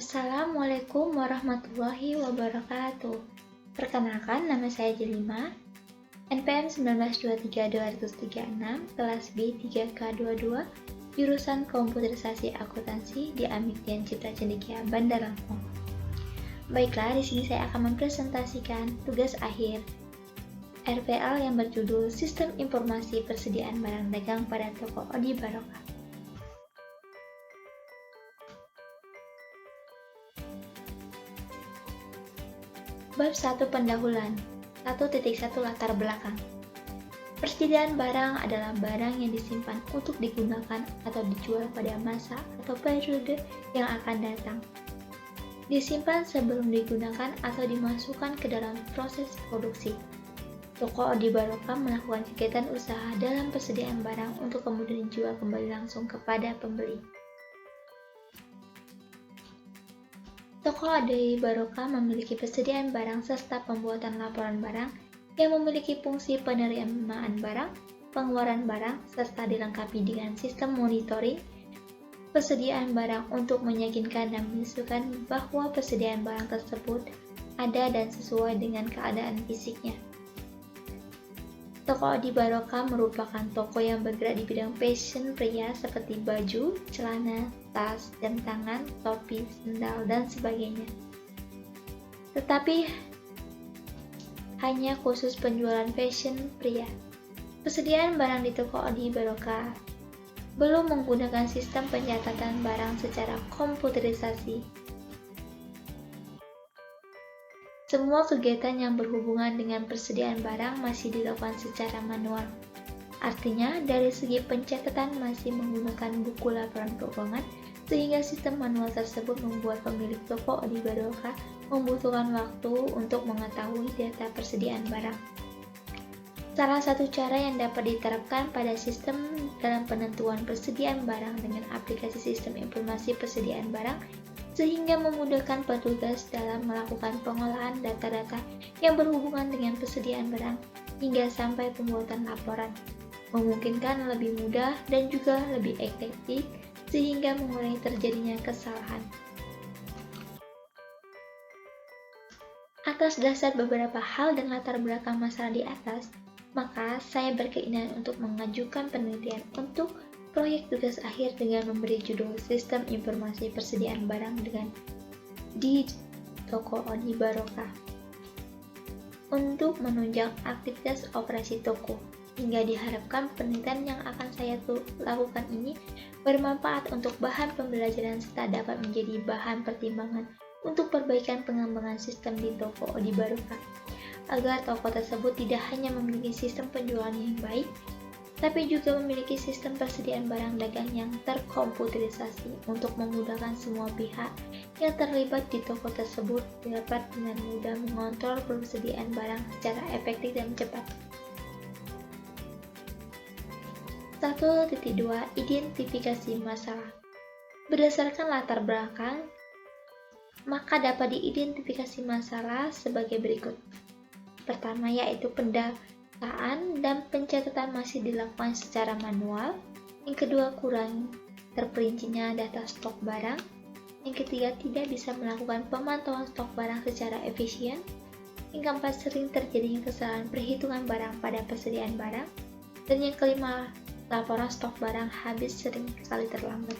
Assalamualaikum warahmatullahi wabarakatuh. Perkenalkan, nama saya Jelima, NPM 1923236, kelas B 3K22, jurusan Komputerisasi Akuntansi di Amikdian Cipta Cendekia, Bandar Lampung. Baiklah, di sini saya akan mempresentasikan tugas akhir RPL yang berjudul Sistem Informasi Persediaan Barang Dagang pada Toko Odi Barokah. Bab 1 Pendahuluan 1.1 Latar belakang. Persediaan barang adalah barang yang disimpan untuk digunakan atau dijual pada masa atau periode yang akan datang. Disimpan sebelum digunakan atau dimasukkan ke dalam proses produksi. Toko Odi Barokah melakukan kegiatan usaha dalam persediaan barang untuk kemudian dijual kembali langsung kepada pembeli. Toko Odi Barokah memiliki persediaan barang serta pembuatan laporan barang yang memiliki fungsi penerimaan barang, pengeluaran barang, serta dilengkapi dengan sistem monitoring persediaan barang untuk meyakinkan dan menunjukkan bahwa persediaan barang tersebut ada dan sesuai dengan keadaan fisiknya. Toko Odi Barokah merupakan toko yang bergerak di bidang fashion pria seperti baju, celana, tas, jam tangan, topi, sendal, dan sebagainya. Tetapi hanya khusus penjualan fashion pria. Persediaan barang di Toko Odi Barokah belum menggunakan sistem pencatatan barang secara komputerisasi. Semua kegiatan yang berhubungan dengan persediaan barang masih dilakukan secara manual. Artinya, dari segi pencatatan masih menggunakan buku laporan keuangan, sehingga sistem manual tersebut membuat pemilik toko Odi Barokah membutuhkan waktu untuk mengetahui data persediaan barang. Salah satu cara yang dapat diterapkan pada sistem dalam penentuan persediaan barang dengan aplikasi sistem informasi persediaan barang, sehingga memudahkan petugas dalam melakukan pengolahan data-data yang berhubungan dengan persediaan barang hingga sampai pembuatan laporan, memungkinkan lebih mudah dan juga lebih efektif sehingga mengurangi terjadinya kesalahan. Atas dasar beberapa hal dan latar belakang masalah di atas, maka saya berkeinginan untuk mengajukan penelitian untuk proyek tugas akhir dengan memberi judul Sistem Informasi Persediaan Barang di Toko Odi Barokah untuk menunjang aktivitas operasi toko, hingga diharapkan penelitian yang akan saya lakukan ini bermanfaat untuk bahan pembelajaran serta dapat menjadi bahan pertimbangan untuk perbaikan pengembangan sistem di Toko Odi Barokah, agar toko tersebut tidak hanya memiliki sistem penjualan yang baik, tapi juga memiliki sistem persediaan barang dagang yang terkomputerisasi untuk memudahkan semua pihak yang terlibat di toko tersebut dapat dengan mudah mengontrol persediaan barang secara efektif dan cepat. 1.2 Identifikasi masalah. Berdasarkan latar belakang, maka dapat diidentifikasi masalah sebagai berikut. Pertama yaitu dan pencatatan masih dilakukan secara manual. Yang kedua, kurang terperincinya data stok barang. Yang ketiga, tidak bisa melakukan pemantauan stok barang secara efisien. Yang keempat, sering terjadinya kesalahan perhitungan barang pada persediaan barang. Dan yang kelima, laporan stok barang habis sering sekali terlambat.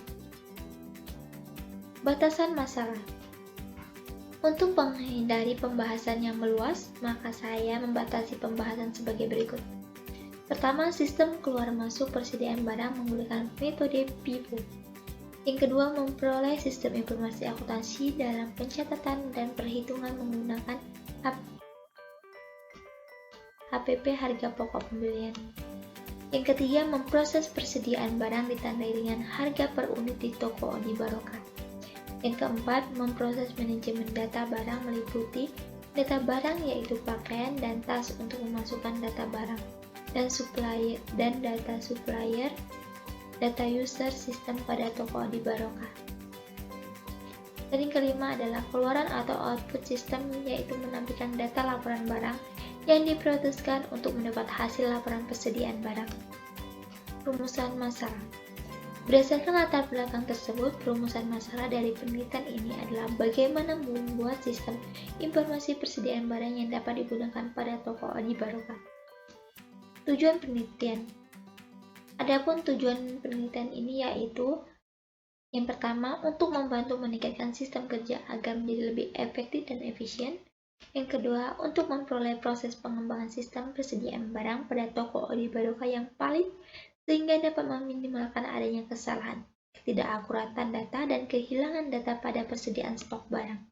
Batasan masalah. Untuk menghindari pembahasan yang meluas, maka saya membatasi pembahasan sebagai berikut. Pertama, sistem keluar masuk persediaan barang menggunakan metode FIFO. Yang kedua, memperoleh sistem informasi akuntansi dalam pencatatan dan perhitungan menggunakan HPP harga pokok pembelian. Yang ketiga, memproses persediaan barang ditandai dengan harga per unit di Toko Odi Barokah. Yang keempat, memproses manajemen data barang meliputi data barang yaitu pakaian dan tas untuk memasukkan data barang dan data supplier, data user sistem pada Toko Odi Barokah. Dan yang kelima adalah keluaran atau output sistem yaitu menampilkan data laporan barang yang diproseskan untuk mendapat hasil laporan persediaan barang. Rumusan masalah. Berdasarkan latar belakang tersebut, perumusan masalah dari penelitian ini adalah bagaimana membuat sistem informasi persediaan barang yang dapat digunakan pada toko Adi Barokah. Tujuan penelitian. Adapun tujuan penelitian ini yaitu yang pertama, untuk membantu meningkatkan sistem kerja agar menjadi lebih efektif dan efisien. Yang kedua, untuk memperoleh proses pengembangan sistem persediaan barang pada toko Adi Barokah yang valid sehingga dapat meminimalkan adanya kesalahan, ketidakakuratan data, dan kehilangan data pada persediaan stok barang.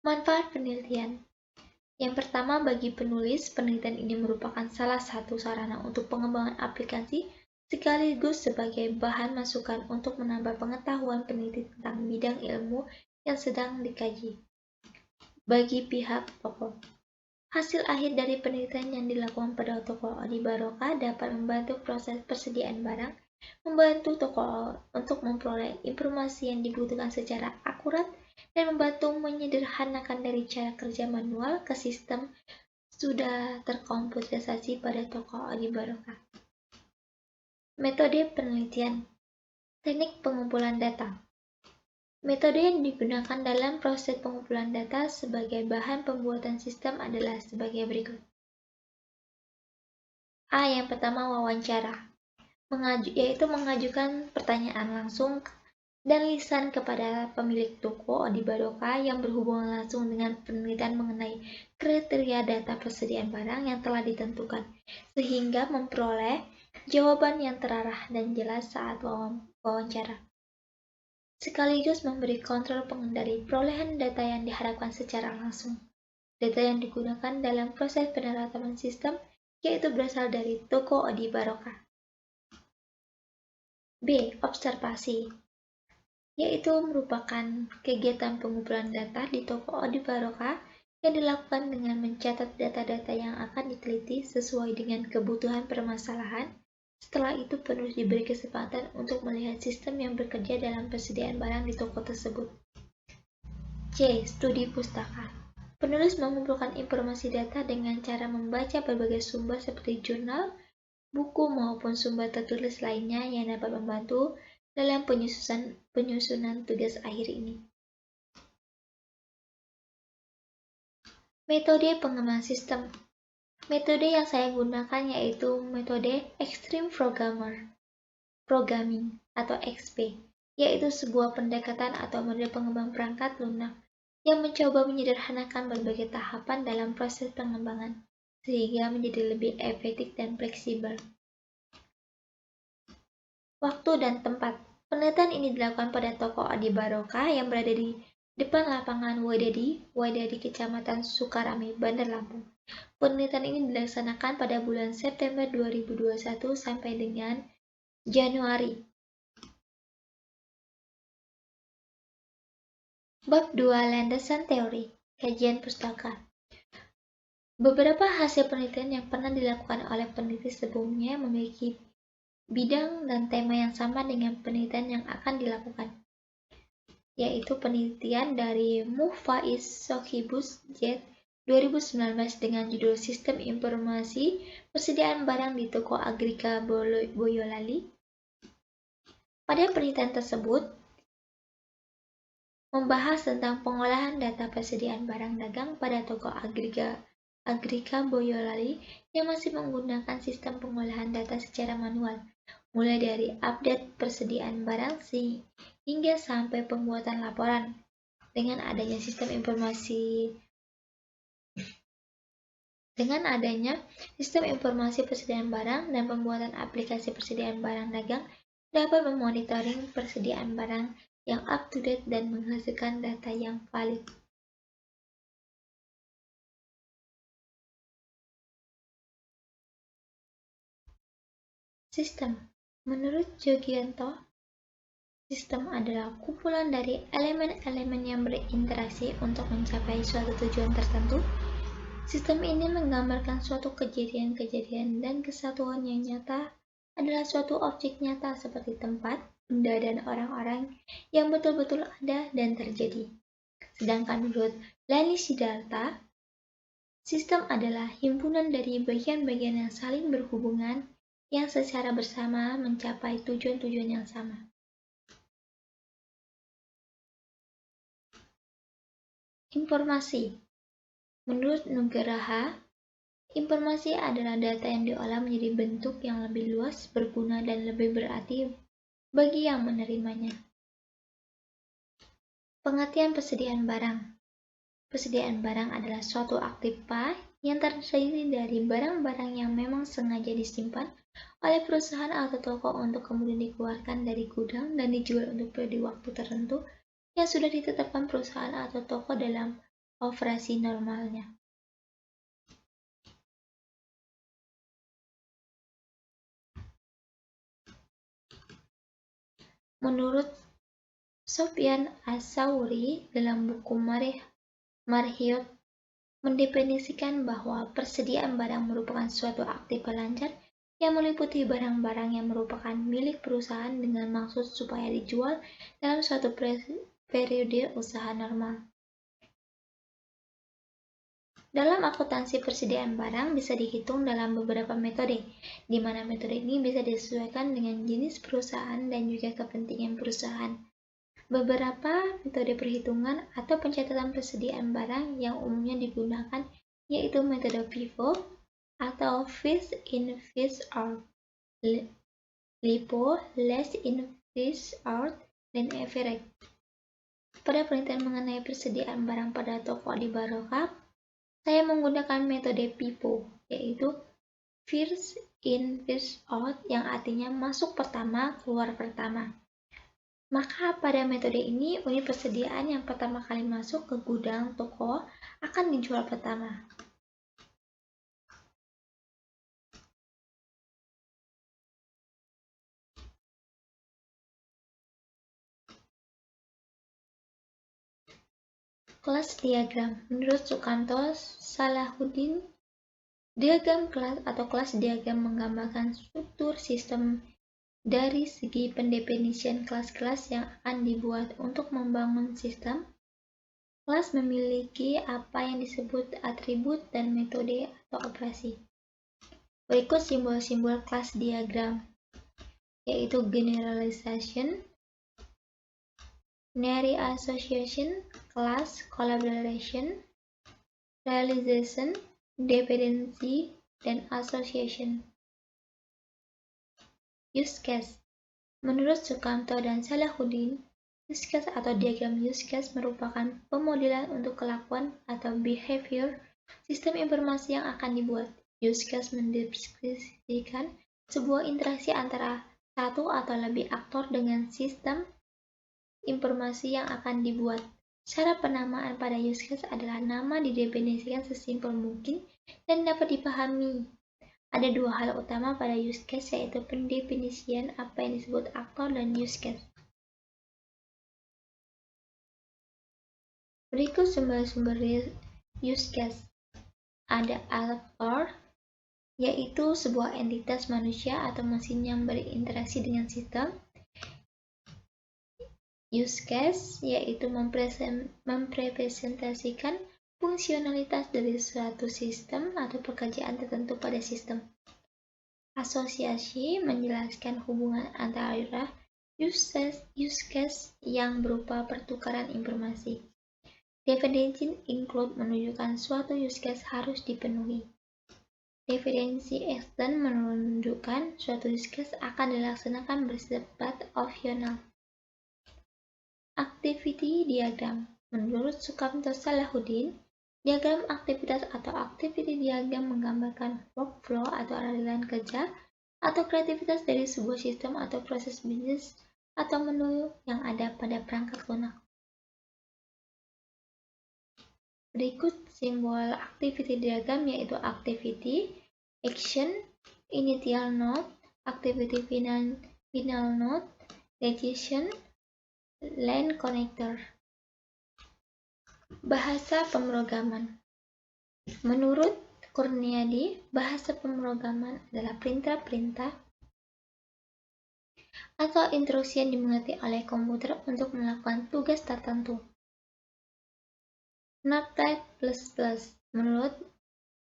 Manfaat penelitian. Yang pertama, bagi penulis, penelitian ini merupakan salah satu sarana untuk pengembangan aplikasi sekaligus sebagai bahan masukan untuk menambah pengetahuan peneliti tentang bidang ilmu yang sedang dikaji. Bagi pihak toko, hasil akhir dari penelitian yang dilakukan pada toko Adi Barokah dapat membantu proses persediaan barang, membantu toko untuk memperoleh informasi yang dibutuhkan secara akurat, dan membantu menyederhanakan dari cara kerja manual ke sistem sudah terkomputerisasi pada toko Adi Barokah. Metode penelitian. Teknik pengumpulan data. Metode yang digunakan dalam proses pengumpulan data sebagai bahan pembuatan sistem adalah sebagai berikut. A. Yang pertama, wawancara. Yaitu mengajukan pertanyaan langsung dan lisan kepada pemilik toko Adi Barokah yang berhubungan langsung dengan penelitian mengenai kriteria data persediaan barang yang telah ditentukan, sehingga memperoleh jawaban yang terarah dan jelas saat wawancara. Sekaligus memberi kontrol pengendali perolehan data yang diharapkan secara langsung. Data yang digunakan dalam proses penerapan sistem yaitu berasal dari toko Adi Barokah. B. Observasi, yaitu merupakan kegiatan pengumpulan data di toko Adi Barokah yang dilakukan dengan mencatat data-data yang akan diteliti sesuai dengan kebutuhan permasalahan. Setelah itu, penulis diberi kesempatan untuk melihat sistem yang bekerja dalam persediaan barang di toko tersebut. C. Studi pustaka. Penulis mengumpulkan informasi data dengan cara membaca berbagai sumber seperti jurnal, buku, maupun sumber tertulis lainnya yang dapat membantu dalam penyusunan tugas akhir ini. Metode pengembangan sistem. Metode yang saya gunakan yaitu metode Extreme Programming atau XP, yaitu sebuah pendekatan atau model pengembang perangkat lunak yang mencoba menyederhanakan berbagai tahapan dalam proses pengembangan, sehingga menjadi lebih efektif dan fleksibel. Waktu dan tempat. Penelitian ini dilakukan pada toko Adi Barokah yang berada di depan lapangan Wadadi, Kecamatan Sukarame, Bandar Lampung. Penelitian ini dilaksanakan pada bulan September 2021 sampai dengan Januari. Bab 2. Landasan teori. Kajian pustaka. Beberapa hasil penelitian yang pernah dilakukan oleh peneliti sebelumnya memiliki bidang dan tema yang sama dengan penelitian yang akan dilakukan, yaitu penelitian dari Mufaiz Sohibus J. 2019 dengan judul Sistem Informasi Persediaan Barang di Toko Agrika Boyolali. Pada penelitian tersebut membahas tentang pengolahan data persediaan barang dagang pada toko Agrika Boyolali yang masih menggunakan sistem pengolahan data secara manual, mulai dari update persediaan barang hingga sampai pembuatan laporan. Dengan adanya sistem informasi persediaan barang dan pembuatan aplikasi persediaan barang dagang dapat memonitoring persediaan barang yang up to date dan menghasilkan data yang valid. Sistem. Menurut Jogianto, sistem adalah kumpulan dari elemen-elemen yang berinteraksi untuk mencapai suatu tujuan tertentu. Sistem ini menggambarkan suatu kejadian-kejadian dan kesatuan yang nyata adalah suatu objek nyata seperti tempat, benda, dan orang-orang yang betul-betul ada dan terjadi. Sedangkan menurut Lani Siddhartha, sistem adalah himpunan dari bagian-bagian yang saling berhubungan yang secara bersama mencapai tujuan-tujuan yang sama. Informasi. Menurut Nugraha, informasi adalah data yang diolah menjadi bentuk yang lebih luas, berguna, dan lebih berarti bagi yang menerimanya. Pengertian persediaan barang. Persediaan barang adalah suatu aktiva yang terdiri dari barang-barang yang memang sengaja disimpan oleh perusahaan atau toko untuk kemudian dikeluarkan dari gudang dan dijual untuk periode waktu tertentu yang sudah ditetapkan perusahaan atau toko dalam operasi normalnya. Menurut Sofyan As-Sauri dalam buku Marhyot mendefinisikan bahwa persediaan barang merupakan suatu aktiva lancar yang meliputi barang-barang yang merupakan milik perusahaan dengan maksud supaya dijual dalam suatu periode usaha normal. Dalam akuntansi persediaan barang bisa dihitung dalam beberapa metode, di mana metode ini bisa disesuaikan dengan jenis perusahaan dan juga kepentingan perusahaan. Beberapa metode perhitungan atau pencatatan persediaan barang yang umumnya digunakan yaitu metode FIFO atau First in First Out, LIFO, Last in First Out, dan Average. Pada penelitian mengenai persediaan barang pada toko di Barokah, saya menggunakan metode FIFO, yaitu First in First Out, yang artinya masuk pertama, keluar pertama. Maka pada metode ini, unit persediaan yang pertama kali masuk ke gudang toko akan dijual pertama. Kelas diagram. Menurut Sukamto Salahuddin, diagram kelas atau kelas diagram menggambarkan struktur sistem dari segi pendefinisian kelas-kelas yang akan dibuat untuk membangun sistem. Kelas memiliki apa yang disebut atribut dan metode atau operasi. Berikut simbol-simbol kelas diagram, yaitu generalization, Naive association, class, collaboration, realization, dependency, dan association. Use case. Menurut Sukamto dan Salahuddin, use case atau diagram use case merupakan pemodelan untuk kelakuan atau behavior sistem informasi yang akan dibuat. Use case mendeskripsikan sebuah interaksi antara satu atau lebih aktor dengan sistem informasi yang akan dibuat. Cara penamaan pada use case adalah nama didefinisikan sesimpel mungkin dan dapat dipahami. Ada dua hal utama pada use case, yaitu pendefinisian apa yang disebut aktor dan use case. Berikut sumber-sumber use case. Ada aktor, yaitu sebuah entitas manusia atau mesin yang berinteraksi dengan sistem. Use case yaitu mempresentasikan fungsionalitas dari suatu sistem atau pekerjaan tertentu pada sistem. Asosiasi menjelaskan hubungan antara use case yang berupa pertukaran informasi. Definisi include menunjukkan suatu use case harus dipenuhi. Definisi extend menunjukkan suatu use case akan dilaksanakan bersifat opsional. Activity diagram. Menurut Sukamto Salahuddin, diagram aktivitas atau activity diagram menggambarkan workflow atau aliran kerja atau kreativitas dari sebuah sistem atau proses bisnis atau menu yang ada pada perangkat lunak. Berikut simbol activity diagram yaitu activity, action, initial node, activity final node, decision, line connector. Bahasa pemrograman. Menurut Kurniadi, bahasa pemrograman adalah perintah-perintah atau instruksi yang dimengerti oleh komputer untuk melakukan tugas tertentu. Notepad++. Menurut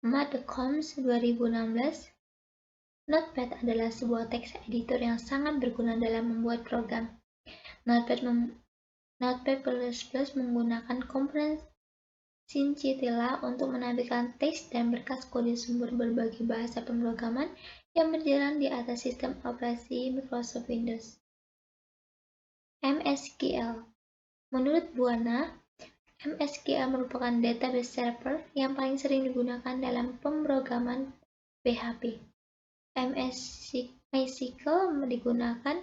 Matt Combs 2016, Notepad adalah sebuah teks editor yang sangat berguna dalam membuat program. Notepad++ menggunakan komponen Scintilla untuk menampilkan teks dan berkas kode sumber berbagai bahasa pemrograman yang berjalan di atas sistem operasi Microsoft Windows. MSQL. Menurut Buana, MSQL merupakan database server yang paling sering digunakan dalam pemrograman PHP. MySQL digunakan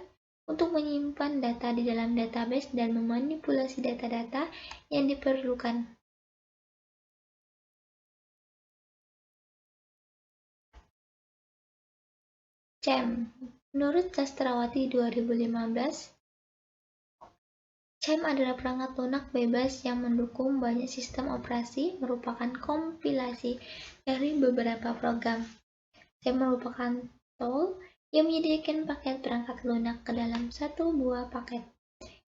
untuk menyimpan data di dalam database dan memanipulasi data-data yang diperlukan. CHAM. Menurut Sastrawati 2015, CHAM adalah perangkat lunak bebas yang mendukung banyak sistem operasi, merupakan kompilasi dari beberapa program. CHAM merupakan tool yang menyediakan paket perangkat lunak ke dalam satu buah paket.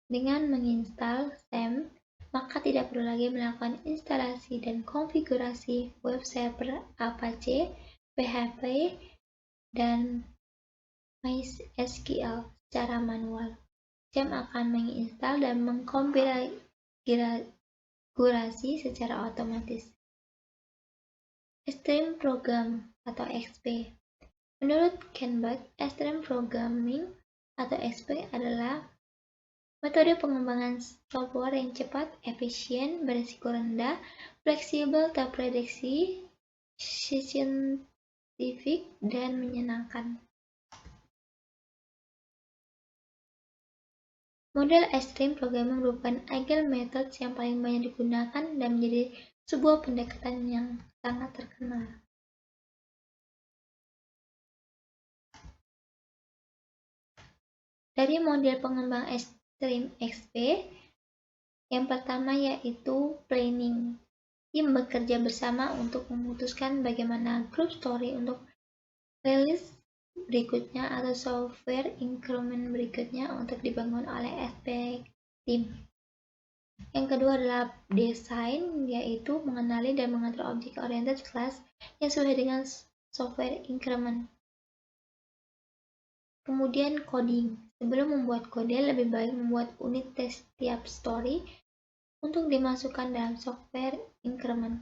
Dengan menginstal CHAM, maka tidak perlu lagi melakukan instalasi dan konfigurasi web server Apache, PHP, dan MySQL secara manual. CHAM akan menginstal dan mengkonfigurasi secara otomatis. Extreme Program atau XP. Menurut Canbat, Extreme Programming atau XP adalah metode pengembangan software yang cepat, efisien, berisiko rendah, fleksibel, terprediksi, saintifik, dan menyenangkan. Model Extreme Programming merupakan agile methods yang paling banyak digunakan dan menjadi sebuah pendekatan yang sangat terkenal. Dari model pengembang Extreme XP, yang pertama yaitu planning. Tim bekerja bersama untuk memutuskan bagaimana group story untuk rilis berikutnya atau software increment berikutnya untuk dibangun oleh aspek tim. Yang kedua adalah desain, yaitu mengenali dan mengatur object-oriented class yang sesuai dengan software increment. Kemudian coding. Sebelum membuat kode, lebih baik membuat unit tes setiap story untuk dimasukkan dalam software increment.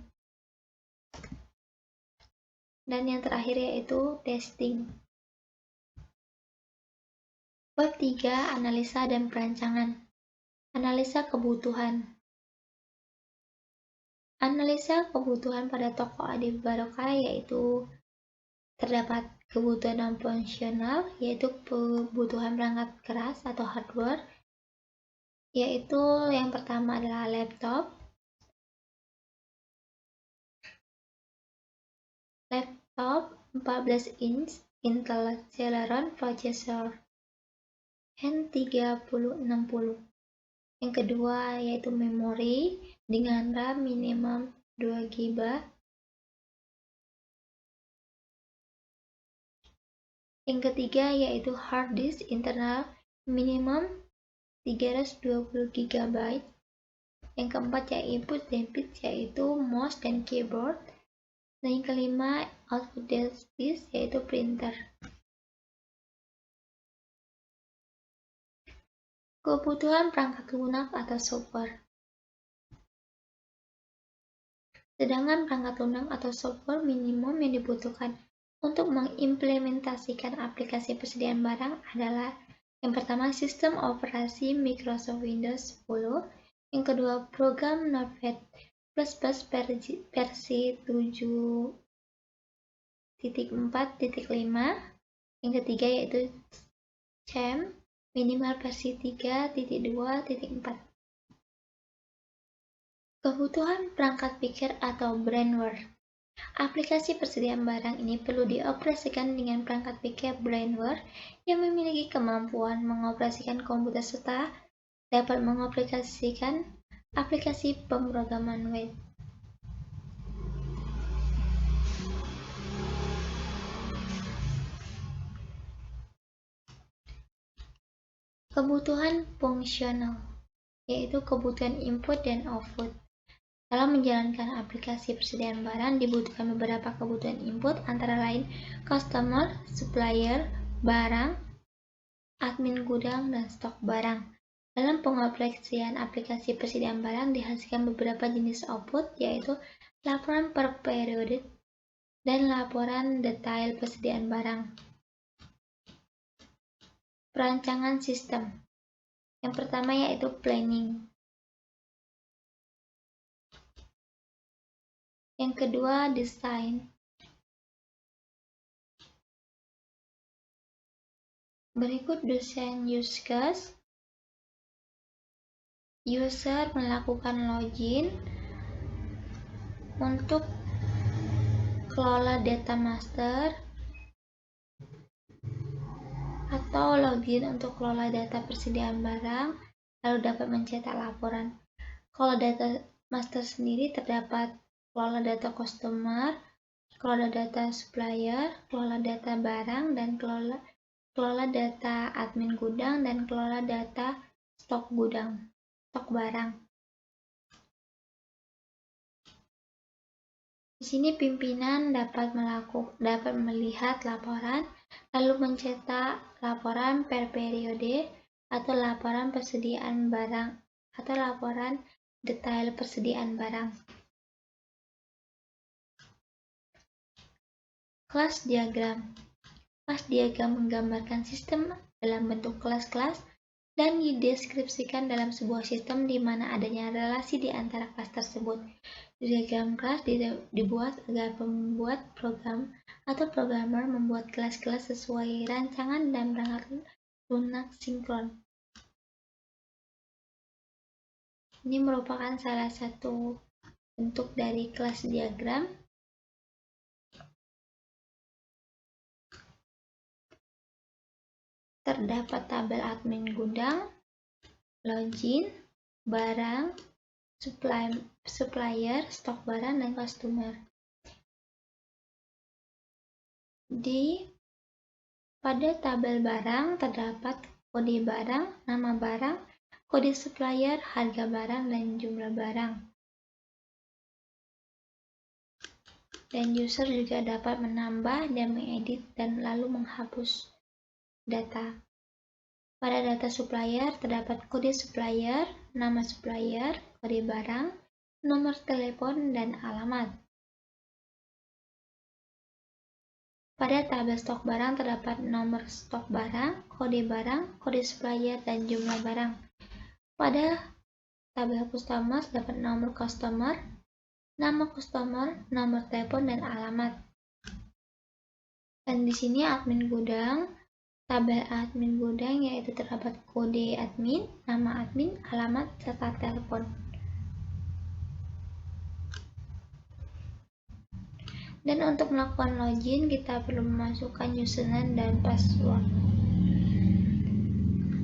Dan yang terakhir yaitu testing. Bab 3, analisa dan perancangan. Analisa kebutuhan. Analisa kebutuhan pada toko Adi Barokah yaitu terdapat kebutuhan non-fungsional, yaitu kebutuhan perangkat keras atau hardware, yaitu yang pertama adalah laptop 14 inch Intel Celeron Processor N3060. Yang kedua yaitu memori dengan RAM minimum 2 GB. Yang ketiga yaitu hard disk internal minimum 320 GB. Yang keempat yaitu input device yaitu mouse dan keyboard. Dan yang kelima output device yaitu printer. Kebutuhan perangkat lunak atau software. Sedangkan perangkat lunak atau software minimum yang dibutuhkan untuk mengimplementasikan aplikasi persediaan barang adalah yang pertama sistem operasi Microsoft Windows 10, yang kedua program Notepad++ versi 7.4.5, yang ketiga yaitu CHAM minimal versi 3.2.4. Kebutuhan perangkat pikir atau brainware. Aplikasi persediaan barang ini perlu dioperasikan dengan perangkat pikir brainware yang memiliki kemampuan mengoperasikan komputer serta dapat mengaplikasikan aplikasi pemrograman web. Kebutuhan fungsional, yaitu kebutuhan input dan output. Dalam menjalankan aplikasi persediaan barang dibutuhkan beberapa kebutuhan input antara lain customer, supplier, barang, admin gudang, dan stok barang. Dalam pengoperasian aplikasi persediaan barang dihasilkan beberapa jenis output, yaitu laporan per periode dan laporan detail persediaan barang. Perancangan sistem. Yang pertama yaitu planning. Yang kedua, design. Berikut desain use case. User melakukan login untuk kelola data master atau login untuk kelola data persediaan barang, lalu dapat mencetak laporan. Kalau data master sendiri terdapat kelola data customer, kelola data supplier, kelola data barang, dan kelola data admin gudang, dan kelola data stok barang. Di sini pimpinan dapat melihat laporan, lalu mencetak laporan per periode atau laporan persediaan barang atau laporan detail persediaan barang. Kelas diagram. Kelas diagram menggambarkan sistem dalam bentuk kelas-kelas dan dideskripsikan dalam sebuah sistem di mana adanya relasi di antara kelas tersebut. Diagram kelas dibuat agar pembuat program atau programmer membuat kelas-kelas sesuai rancangan dan perangkat lunak sinkron. Ini merupakan salah satu bentuk dari kelas diagram. Terdapat tabel admin gudang, login, barang, supplier, stok barang, dan customer. Pada tabel barang terdapat kode barang, nama barang, kode supplier, harga barang, dan jumlah barang. Dan user juga dapat menambah dan mengedit dan lalu menghapus data. Pada data supplier terdapat kode supplier, nama supplier, kode barang, nomor telepon, dan alamat. Pada tabel stok barang terdapat nomor stok barang, kode supplier, dan jumlah barang. Pada tabel customer terdapat nomor customer, nama customer, nomor telepon, dan alamat. Dan di sini admin gudang, tabel admin gudang yaitu terdapat kode admin, nama admin, alamat, serta telepon. Dan untuk melakukan login, kita perlu memasukkan username dan password.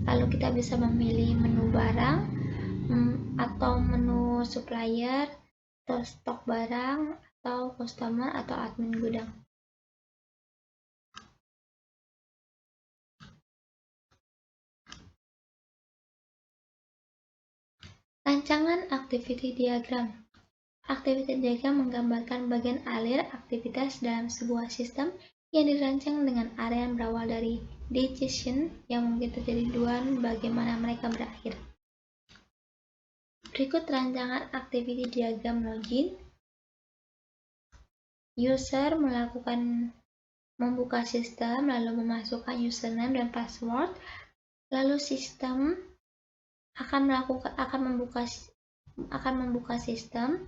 Lalu kita bisa memilih menu barang, atau menu supplier, atau stok barang, atau customer, atau admin gudang. Rancangan activity diagram. Activity diagram menggambarkan bagian alir aktivitas dalam sebuah sistem yang dirancang dengan area yang berawal dari decision yang mungkin terjadi duluan bagaimana mereka berakhir. Berikut rancangan activity diagram login. User membuka sistem lalu memasukkan username dan password, lalu sistem akan membuka sistem.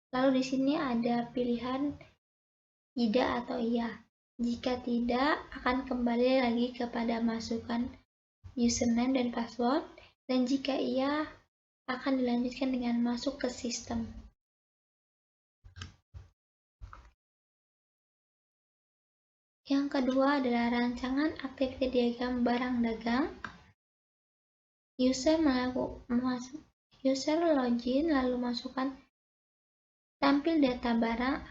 Lalu di sini ada pilihan tidak atau iya. Jika tidak, akan kembali lagi kepada masukkan username dan password, dan jika iya, akan dilanjutkan dengan masuk ke sistem. Yang kedua adalah rancangan activity diagram barang dagang. User login lalu masukkan tampil data barang,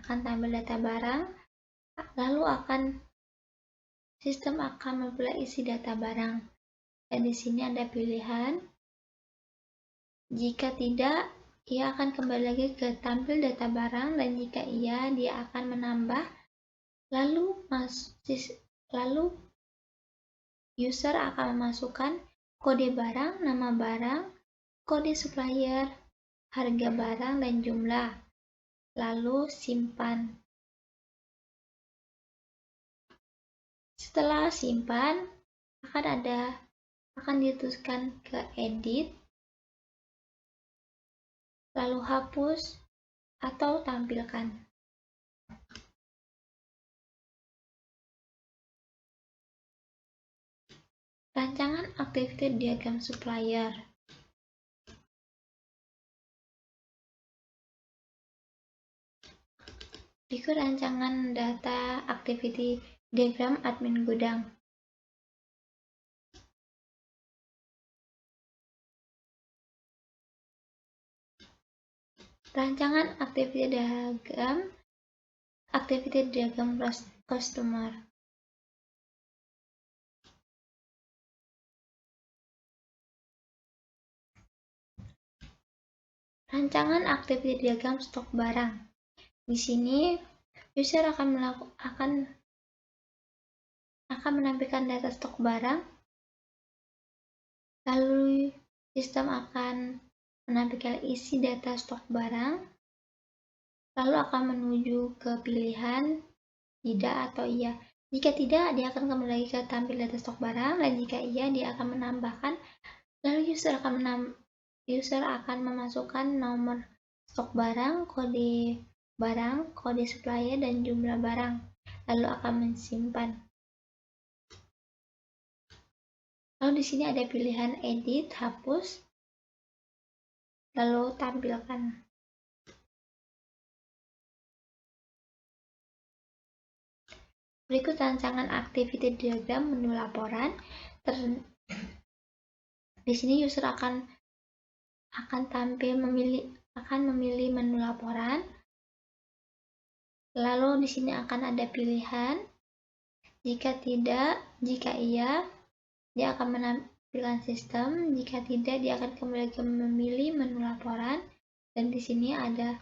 lalu sistem akan mempelajari isi data barang. Dan di sini ada pilihan jika tidak, ia akan kembali lagi ke tampil data barang, dan jika iya, dia akan menambah, lalu user akan memasukkan kode barang, nama barang, kode supplier, harga barang, dan jumlah, lalu simpan. Setelah simpan, akan diteruskan ke edit, lalu hapus atau tampilkan. Rancangan activity diagram supplier. Berikut rancangan data activity diagram admin gudang. Rancangan activity diagram customer. Rancangan activity diagram stok barang. Di sini user akan menampilkan data stok barang, lalu sistem akan menampilkan isi data stok barang, lalu akan menuju ke pilihan tidak atau iya. Jika tidak, dia akan kembali lagi ke tampil data stok barang, dan jika iya, dia akan menambahkan, lalu user akan memasukkan nomor stok barang, kode supplier, dan jumlah barang, lalu akan mensimpan. Lalu di sini ada pilihan edit, hapus, lalu tampilkan. Berikut rancangan activity diagram menu laporan. Di sini user akan memilih menu laporan. Lalu di sini akan ada pilihan. Jika iya, dia akan menampilkan sistem. Jika tidak, dia akan kembali memilih menu laporan. Dan di sini ada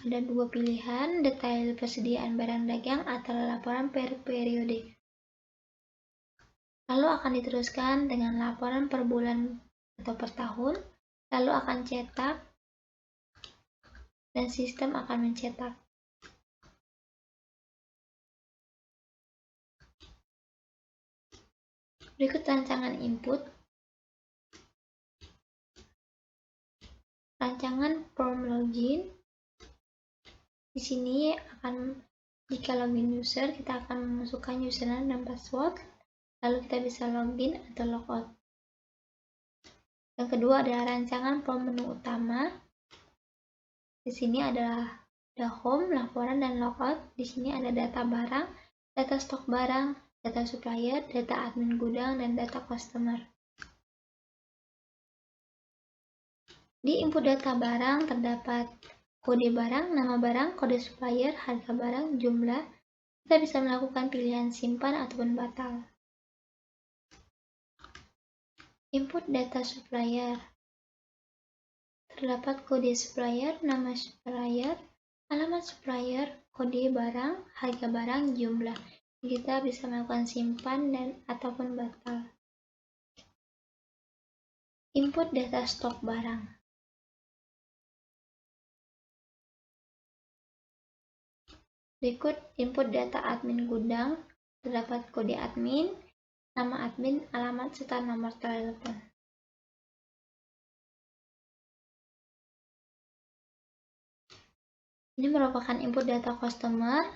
dua pilihan, detail persediaan barang dagang atau laporan per periode. Lalu akan diteruskan dengan laporan per bulan atau per tahun, lalu akan cetak, dan sistem akan mencetak. Berikut rancangan input. Rancangan form login. Di sini jika login user, kita akan memasukkan username dan password, lalu kita bisa login atau logout. Yang kedua adalah rancangan form menu utama. Di sini adalah home, laporan, dan logout. Di sini ada data barang, data stok barang, data supplier, data admin gudang, dan data customer. Di input data barang terdapat kode barang, nama barang, kode supplier, harga barang, jumlah. Kita bisa melakukan pilihan simpan ataupun batal. Input data supplier. Terdapat kode supplier, nama supplier, alamat supplier, kode barang, harga barang, jumlah. Kita bisa melakukan simpan ataupun batal. Input data stok barang. Berikut input data admin gudang. Terdapat kode admin, nama admin, alamat, serta nomor telepon. Ini merupakan input data customer.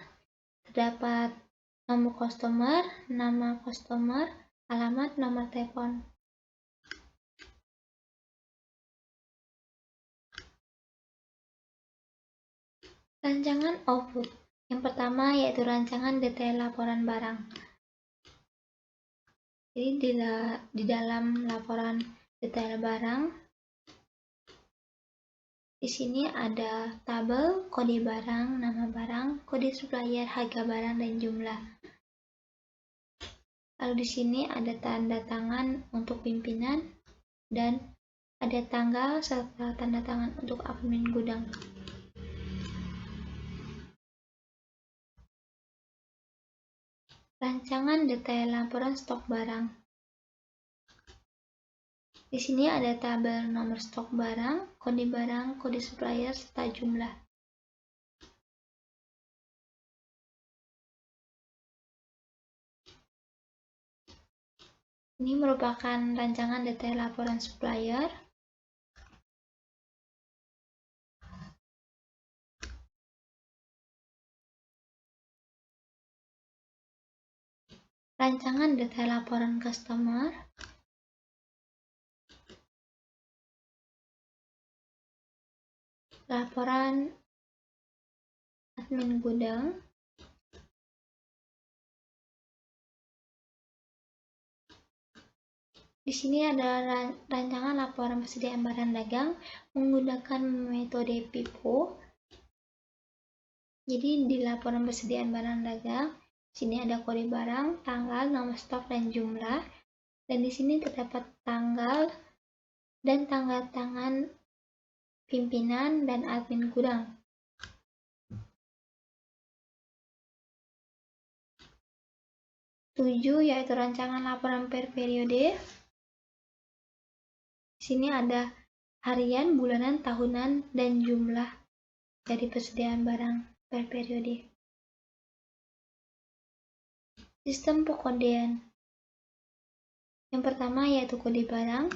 Terdapat nomor customer, nama customer, alamat, nomor telepon. Rancangan output. Yang pertama yaitu rancangan detail laporan barang. Jadi di dalam laporan detail barang, di sini ada tabel, kode barang, nama barang, kode supplier, harga barang, dan jumlah. Lalu di sini ada tanda tangan untuk pimpinan dan ada tanggal serta tanda tangan untuk admin gudang. Rancangan detail laporan stok barang. Di sini ada tabel nomor stok barang, kode supplier, serta jumlah. Ini merupakan rancangan detail laporan supplier. Rancangan detail laporan customer. Laporan admin gudang. Di sini ada rancangan laporan persediaan barang dagang menggunakan metode FIFO. Jadi di laporan persediaan barang dagang, sini ada kode barang, tanggal, nomor stok, dan jumlah. Dan di sini terdapat tanggal dan tanggal tangan pimpinan dan admin gudang. Tujuh yaitu rancangan laporan per periode. Di sini ada harian, bulanan, tahunan, dan jumlah dari persediaan barang per periode. Sistem pekodean. Yang pertama yaitu kode barang.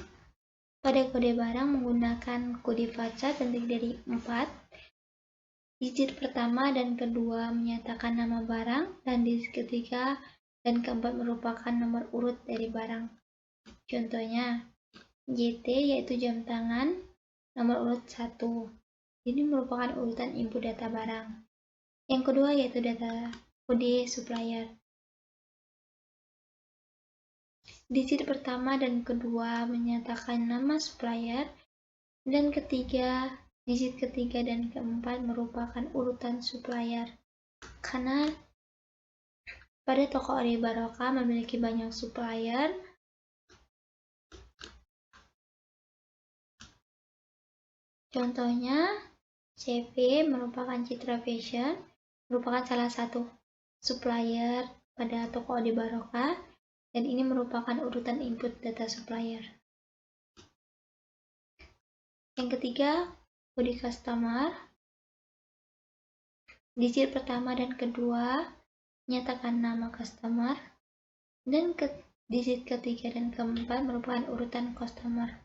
Pada kode barang menggunakan kode faca terdiri dari 4. Digit pertama dan kedua menyatakan nama barang, dan digit ketiga dan keempat merupakan nomor urut dari barang. Contohnya, JT yaitu jam tangan, nomor urut 1. Ini merupakan urutan input data barang. Yang kedua yaitu data kode supplier. Digit pertama dan kedua menyatakan nama supplier, dan digit ketiga dan keempat merupakan urutan supplier. Karena pada toko Ori Barokah memiliki banyak supplier, contohnya CV merupakan Citra Fashion, merupakan salah satu supplier pada toko Ori Barokah, dan ini merupakan urutan input data supplier. Yang ketiga, kode customer. Digit pertama dan kedua menyatakan nama customer, dan digit ketiga dan keempat merupakan urutan customer.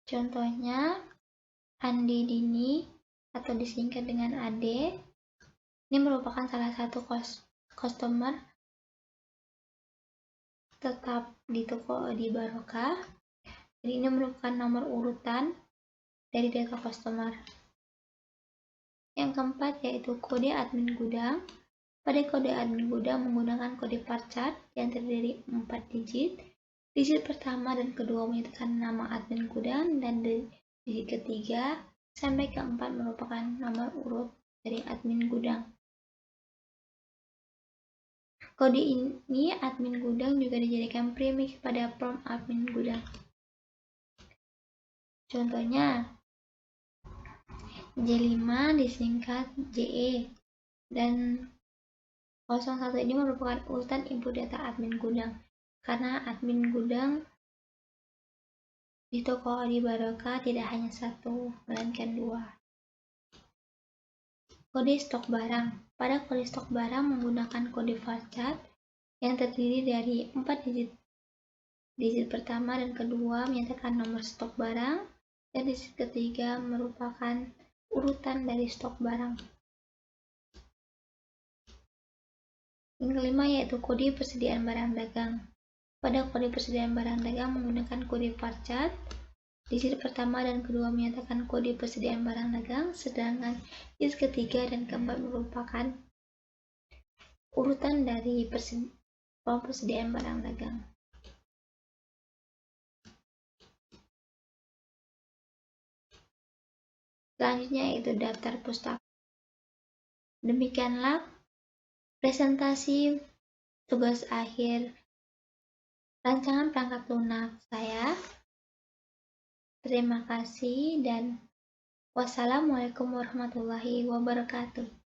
Contohnya, Andi Dini atau disingkat dengan Ade. Ini merupakan salah satu customer tetap di toko di Barokah. Jadi ini merupakan nomor urutan dari data customer. Yang keempat yaitu kode admin gudang. Pada kode admin gudang menggunakan kode parchart yang terdiri dari 4 digit. Digit pertama dan kedua menyatakan nama admin gudang, dan digit ketiga sampai keempat merupakan nomor urut dari admin gudang. Kode ini admin gudang juga dijadikan premix pada form admin gudang. Contohnya, J5 disingkat JE, dan 01 ini merupakan urutan input data admin gudang, karena admin gudang di toko Ori Barokah tidak hanya satu, melainkan 2. Kode stok barang. Pada kode stok barang menggunakan kode varchart yang terdiri dari 4 digit. Digit pertama dan kedua menyatakan nomor stok barang, dan digit ketiga merupakan urutan dari stok barang. Yang kelima yaitu kode persediaan barang dagang. Pada kode persediaan barang dagang menggunakan kode varchart. Digit pertama dan kedua menyatakan kode persediaan barang dagang, sedangkan digit ketiga dan keempat merupakan urutan dari persediaan barang dagang. Selanjutnya yaitu daftar pustaka. Demikianlah presentasi tugas akhir rancangan perangkat lunak saya. Terima kasih dan wassalamualaikum warahmatullahi wabarakatuh.